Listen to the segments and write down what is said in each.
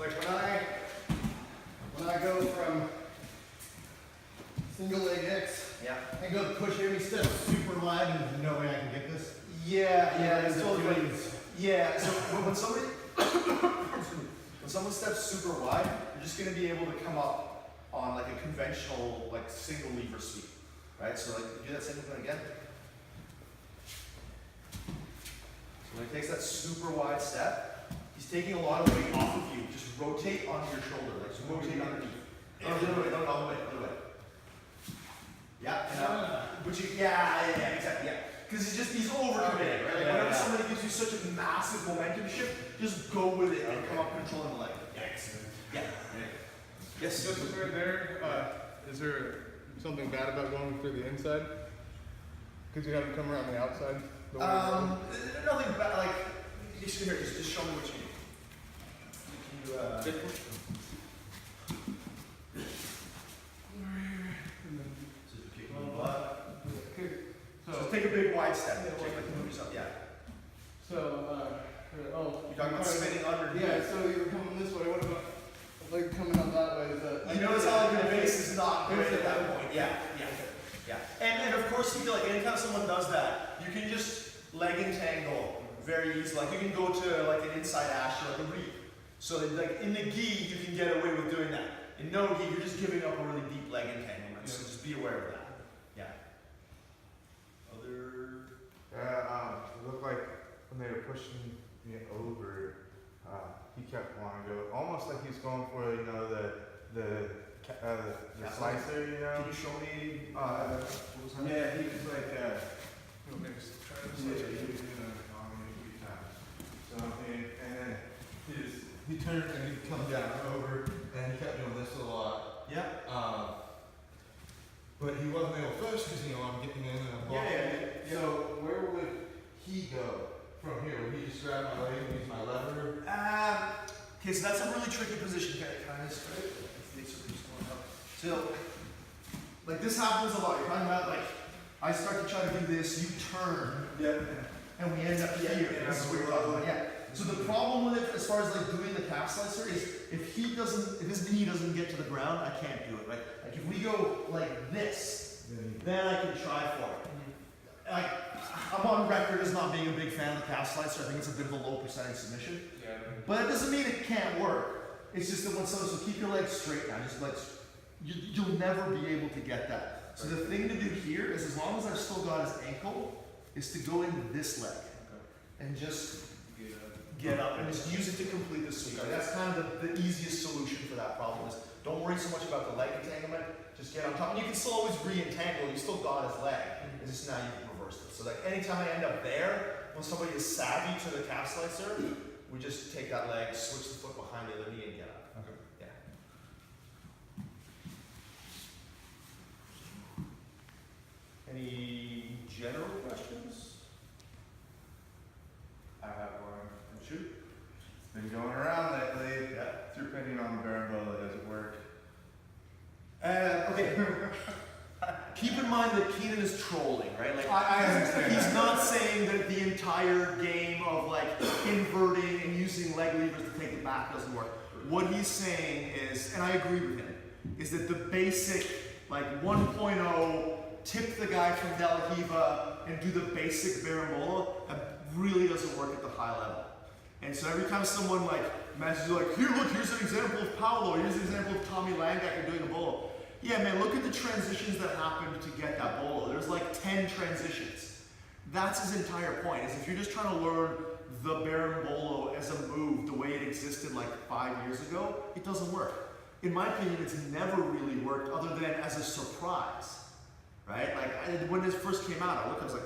like when I go from single leg X, Yeah. and go to push heavy steps super wide, and there's no way I can get this. Yeah. So Doing like, yeah. So when somebody when someone steps super wide, you're just going to be able to come up on like a conventional like single lever sweep, right? So like do that same thing again. So when he takes that super wide step, he's taking a lot of weight off of you. Just rotate onto your shoulder, like just rotate underneath. No, all the way. Yeah, exactly, yeah. Because he's overcommitted, right? Like whenever somebody gives you such a massive momentum shift, just go with it and come up controlling the leg. Yeah, excellent. Yeah. Yes. Just right there, is there something bad about going through the inside? Because you have to come around the outside? Nothing bad, like, just show me what you need. So take a big wide step. Move yourself. Yeah. So, You're talking about spinning underneath. Yeah, so you're coming this way. What about like coming up that way? Is that, You notice how your base is not great at that point. Yeah. And of course, you feel like anytime someone does that, you can just leg entangle very easily. Like you can go to like an inside ash or like a reap. So that, like in the gi, you can get away with doing that. In no gi, you're just giving up a really deep leg entanglement. So just be aware of that. Yeah. It looked like when they were pushing me over, he kept wanting to go, almost like he's going for, you know, the slicer, you know. Can you show me? Yeah, he was like, maybe try yeah, this he way. was doing it on me a few times. So, and then he turned and he'd come down over, and he kept doing this a lot. Yeah. But he wasn't able first because, you know, I'm getting in and I'm blocking. Yeah. So where would he go from here? Would he just grab my leg and use my lever? Okay, so that's a really tricky position. Kind of straight. So, like this happens a lot. You're talking about like, I start to try to do this, you turn, and we end up here. This is what you're talking about. Yeah. So the problem with it, as far as like doing the calf slicer, is if his knee doesn't get to the ground, I can't do it. Right? Like if we go like this, then I can try for it. Like I'm on record as not being a big fan of the calf slicer. I think it's a bit of a low percentage submission. Yeah. But it doesn't mean it can't work. It's just that when so keep your legs straight now. Just like you'll never be able to get that. So the thing to do here is, as long as I've still got his ankle, is to go into this leg and just get up and just use it to complete the sweep. Like that's kind of the easiest solution for that problem. Is don't worry so much about the leg entanglement. Just get on top. And you can still always re-entangle. You still got his leg. It's just now you can reverse it. So like anytime I end up there, when somebody is savvy to the calf slicer, we just take that leg, switch the foot behind the other knee, and get up. Okay. Yeah. Any general questions? I have one. Shoot. It's been going around lately. Yeah. Through opinion on the berimbolo, does it work? Okay. Keep in mind that Keenan is trolling, right? Like I understand. He's not saying that the entire game of like inverting and using leg levers to take it back doesn't work. What he's saying is, and I agree with him, is that the basic like 1.0 tip the guy from De La Riva and do the basic berimbolo really doesn't work at the high level. And so every time someone like messages you like, here, look, here's an example of Paolo, here's an example of Tommy Langacker doing a bolo. Yeah, man, look at the transitions that happened to get that bolo. There's like 10 transitions. That's his entire point, is if you're just trying to learn the berimbolo as a move the way it existed like 5 years ago, it doesn't work. In my opinion, it's never really worked other than as a surprise, right? Like when this first came out, I was like,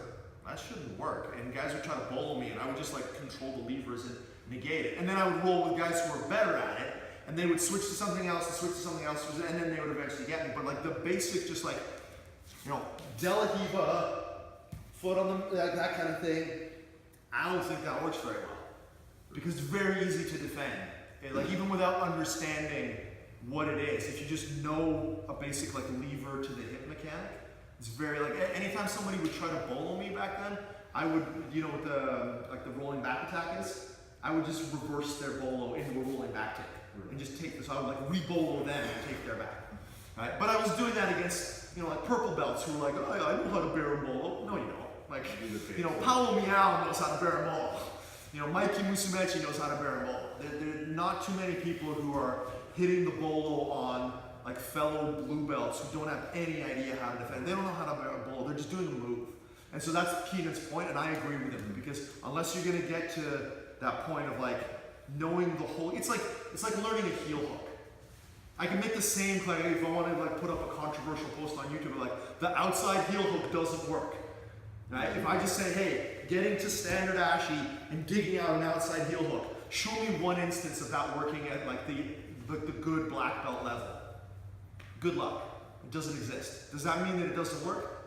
that shouldn't work. And guys would try to bolo me and I would just like control the levers and negate it. And then I would roll with guys who were better at it, and they would switch to something else and switch to something else, and then they would eventually get me. But like the basic, just like, you know, De La Riva, foot on the, like that kind of thing, I don't think that works very well. Because it's very easy to defend. And like even without understanding what it is, if you just know a basic like lever to the hip mechanic, it's very like, anytime somebody would try to bolo me back then, I would, you know what the rolling back attack is? I would just reverse their bolo into a rolling back take. and just take this. I would like rebolo them and take their back. Right? But I was doing that against, you know, like purple belts who were like, oh, I know how to berimbolo. No, you don't. Like, you know, Paolo Miao knows how to berimbolo. You know, Mikey Musumeci knows how to berimbolo. There are not too many people who are hitting the bolo on like fellow blue belts who don't have any idea how to defend. They don't know how to berimbolo. They're just doing the move. And so that's Keenan's point, and I agree with him, because unless you're going to get to that point of like knowing the whole, it's like learning a heel hook. I can make the same claim if I want to like put up a controversial post on YouTube, like the outside heel hook doesn't work. Right? If I just say, hey, getting to standard ashi and digging out an outside heel hook, show me one instance of that working at like the good black belt level. Good luck. It doesn't exist. Does that mean that it doesn't work?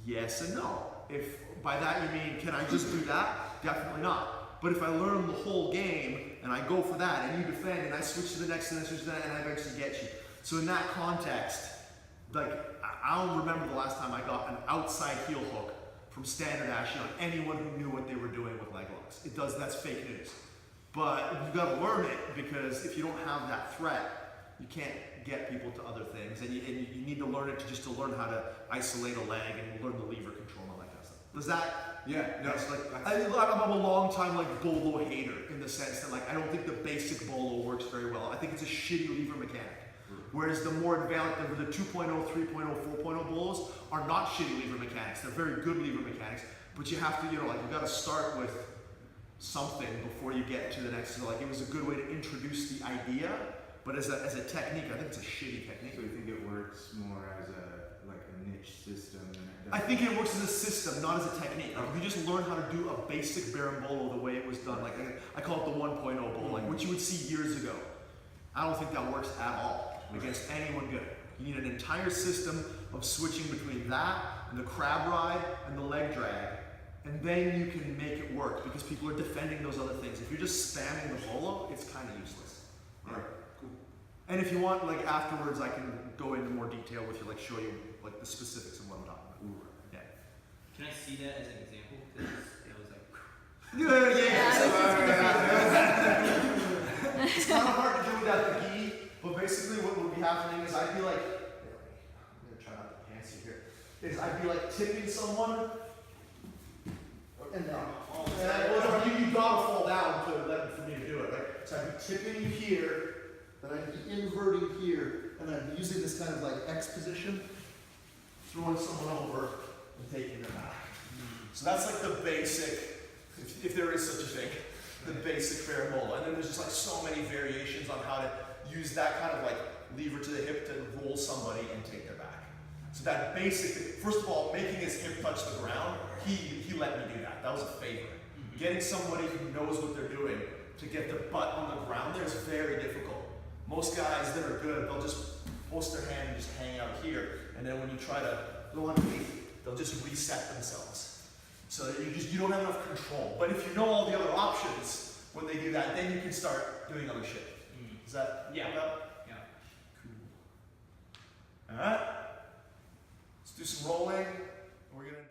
Yes and no. If by that you mean, can I just do that? Definitely not. But if I learn the whole game and I go for that and you defend and I switch to the next and I switch to that and I eventually get you. So in that context, like I don't remember the last time I got an outside heel hook from standard ashi on anyone who knew what they were doing with leg locks. It does, that's fake news. But you've got to learn it, because if you don't have that threat, you can't get people to other things, and you need to learn it to learn how to isolate a leg and learn the lever control and all that kind of stuff. Does that? Yeah. No. Yes, like I'm a long time like bolo hater in the sense that like I don't think the basic bolo works very well. I think it's a shitty lever mechanic. Whereas the more advanced, the 2.0, 3.0, 4.0 bolos are not shitty lever mechanics. They're very good lever mechanics, but you have to, you know, like you got to start with something before you get to the next. So like it was a good way to introduce the idea, but as a technique, I think it's a shitty technique. So you think it works more as a niche system than it does? I think it works as a system, not as a technique. Like if you just learn how to do a basic berimbolo the way it was done, like I call it the 1.0 bolo, like what you would see years ago. I don't think that works at all against anyone good. You need an entire system of switching between that and the crab ride and the leg drag, and then you can make it work because people are defending those other things. If you're just spamming the bolo, it's kind of useless. Alright, cool. And if you want, like afterwards, I can go into more detail with you, like show you like the specifics of what I'm talking about. Ooh. Yeah. Can I see that as an example? Because it was like. It's kind of hard to do without the gi, but basically what would be happening is I'd be like, I'm gonna try not to pants you here, is I'd be like tipping someone, and then you gotta fall down for me to do it, right? So I'd be tipping you here, then I'd be inverting here, and I'd be using this kind of like X position, throwing someone over and taking them back. So that's like the basic, if there is such a thing, the basic berimbolo. And then there's just like so many variations on how to use that kind of like lever to the hip to roll somebody and take their back. So that basic, first of all, making his hip touch the ground, he let me do that. That was a favor. Getting somebody who knows what they're doing to get their butt on the ground there is very difficult. Most guys that are good, they'll just post their hand and just hang out here. And then when you try to go underneath, they'll just reset themselves. So you don't have enough control. But if you know all the other options when they do that, then you can start doing other shit. Is that Yeah. about? Yeah. Cool. All right. Let's do some rolling. We're gonna do